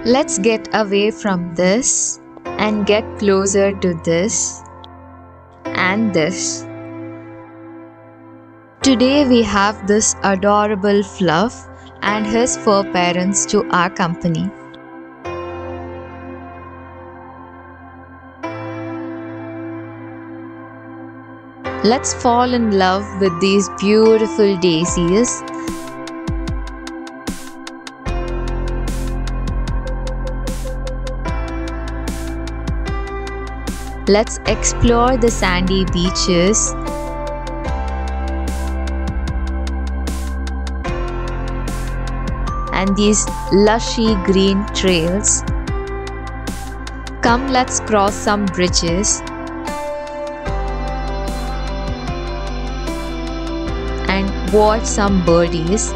Let's get away from this and get closer to this and this. Today we have this adorable Fluff and his fur parents to our company. Let's fall in love with these beautiful daisies. Let's explore the sandy beaches. And these lushy green trails. Come, let's cross some bridges and watch some birdies.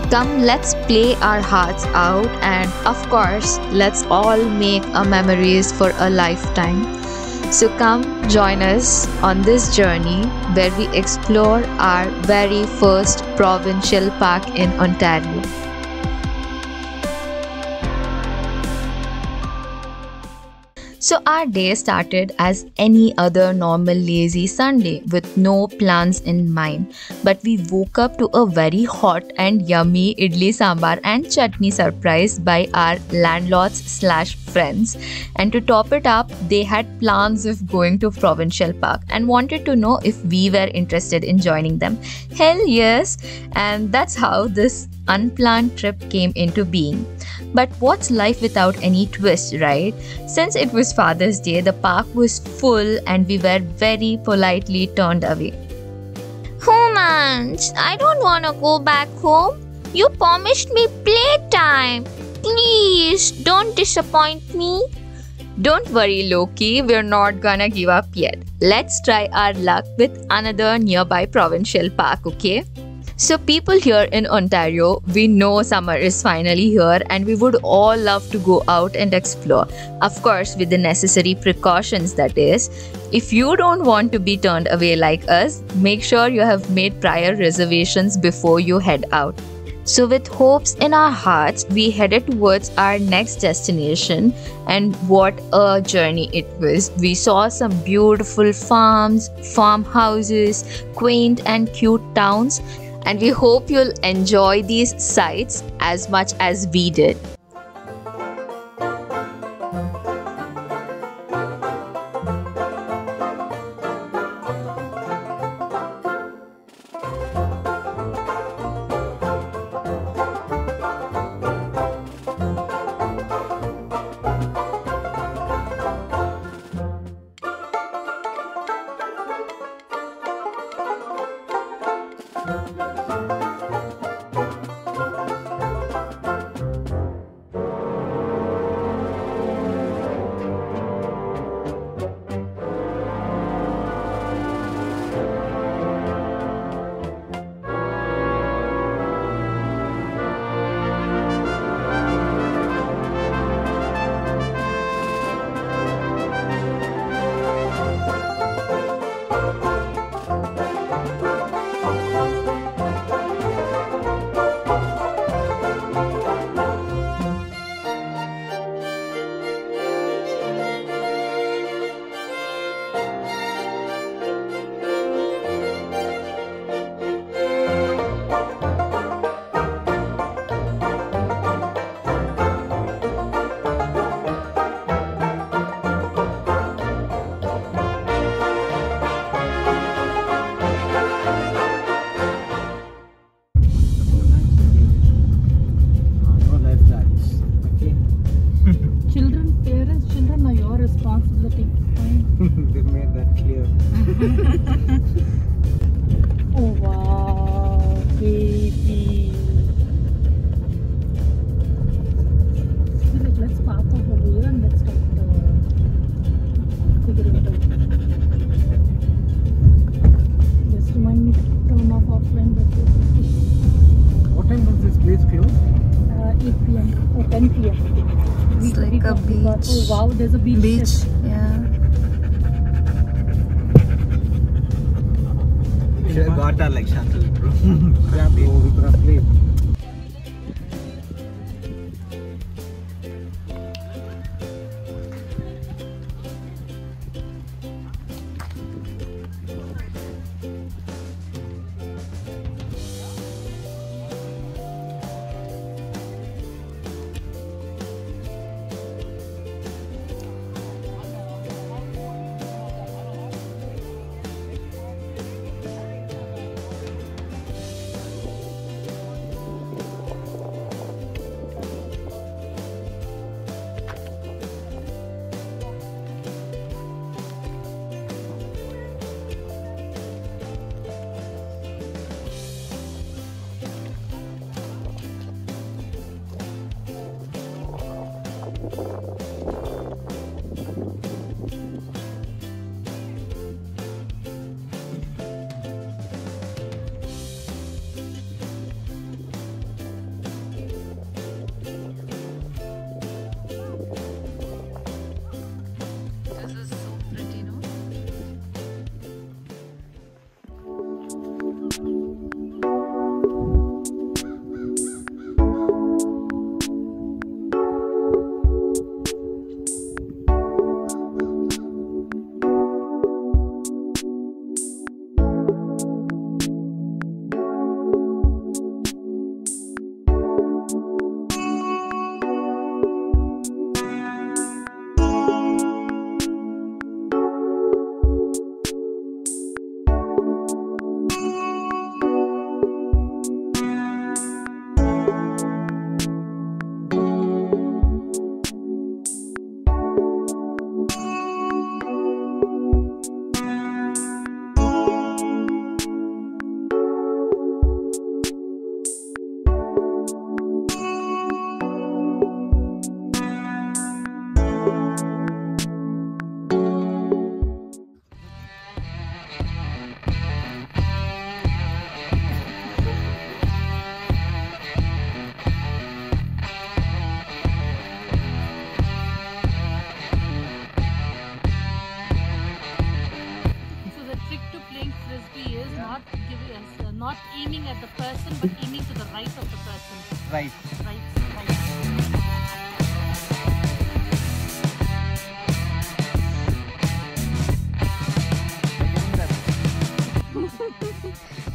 Come, let's play our hearts out, and of course, let's all make our memories for a lifetime. So come join us on this journey where we explore our very first provincial park in Ontario. So our day started as any other normal lazy Sunday with no plans in mind. But we woke up to a very hot and yummy idli sambar and chutney surprise by our landlords/friends. And to top it up, they had plans of going to Provincial Park and wanted to know if we were interested in joining them. Hell yes! And that's how this unplanned trip came into being. But what's life without any twist, right? Since it was Father's Day, the park was full and we were very politely turned away. Humans, I don't want to go back home. You promised me playtime. Please, don't disappoint me. Don't worry, Loki, we're not gonna give up yet. Let's try our luck with another nearby provincial park, okay? So people here in Ontario, we know summer is finally here and we would all love to go out and explore. Of course, with the necessary precautions, that is. If you don't want to be turned away like us, make sure you have made prior reservations before you head out. So with hopes in our hearts, we headed towards our next destination, and what a journey it was. We saw some beautiful farms, farmhouses, quaint and cute towns, and we hope you'll enjoy these sights as much as we did. Children are your responsibility. They made that clear. Oh wow, baby. Let's park over here and let's start figuring it out. Just remind me to turn off offline. What time does this place close? 8 p.m. or 10 p.m. It's like a beach. Oh wow, there's a beach. Yeah. should have got our like shuttle, bro. Yeah, bro, we could have played. not aiming at the person, but aiming to the right of the person. Right. Right.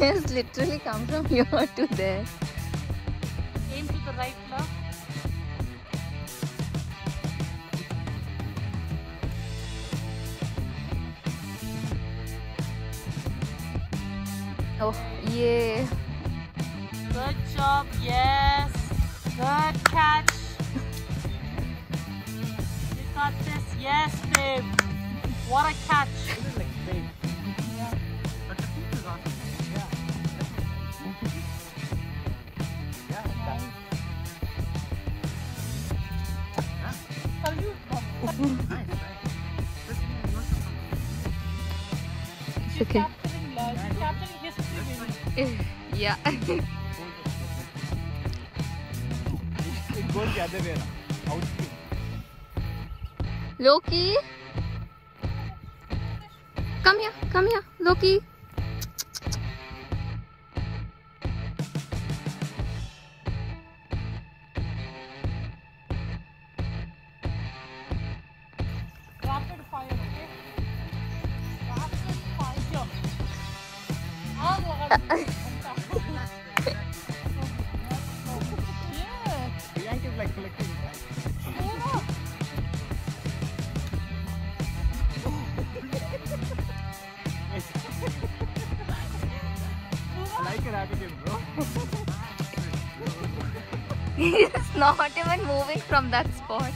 It's literally come from here to there. Aim to the right, love. Oh, yeah. Good job, yes. Good catch. You got this, yes, babe. What a catch. It's okay. Capturing history, Yeah. It goes the other way around. Out. Loki? Come here, Loki. rapid fire, okay? Rapid fire. Yeah. Priyanka is like collecting. Like an attitude, bro. He's not even moving from that spot.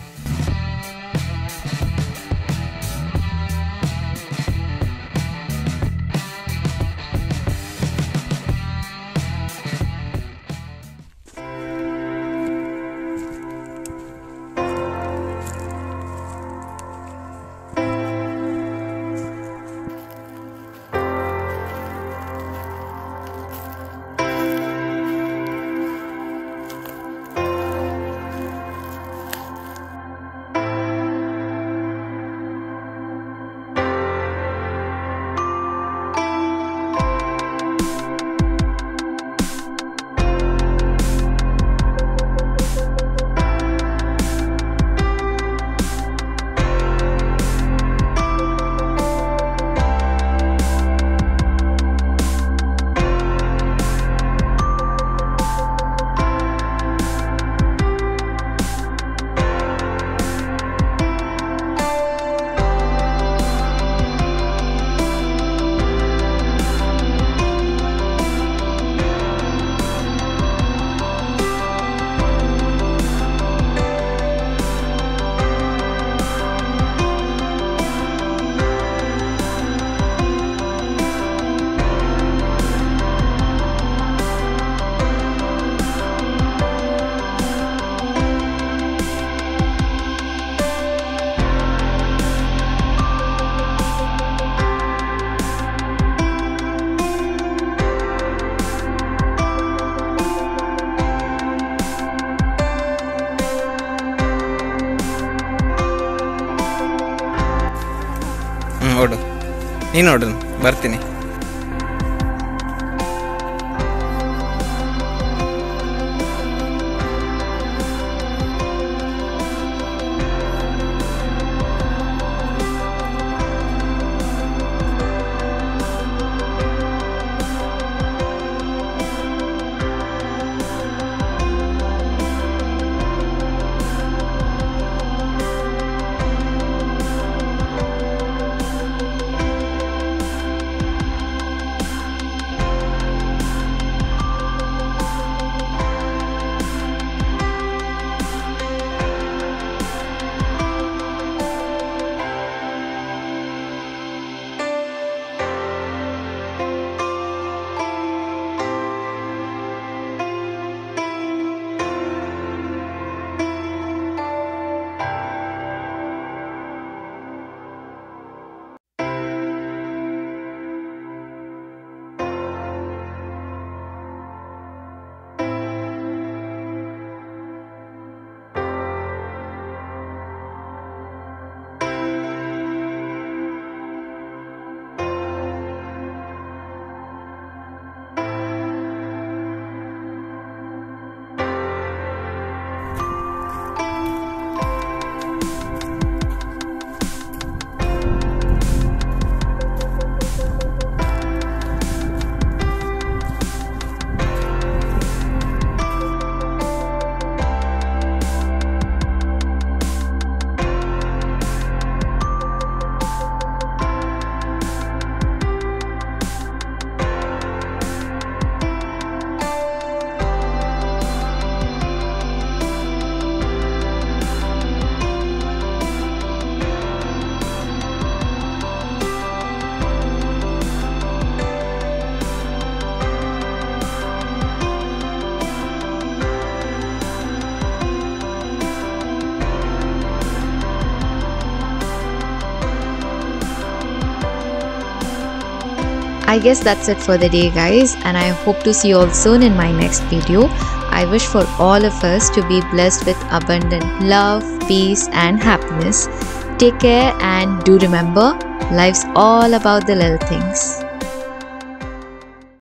ನೀನು ನೋಡು ಬರ್ತೀನಿ. I guess that's it for the day, guys, and I hope to see you all soon in my next video. I wish for all of us to be blessed with abundant love, peace and happiness. Take care and do remember, life's all about the little things.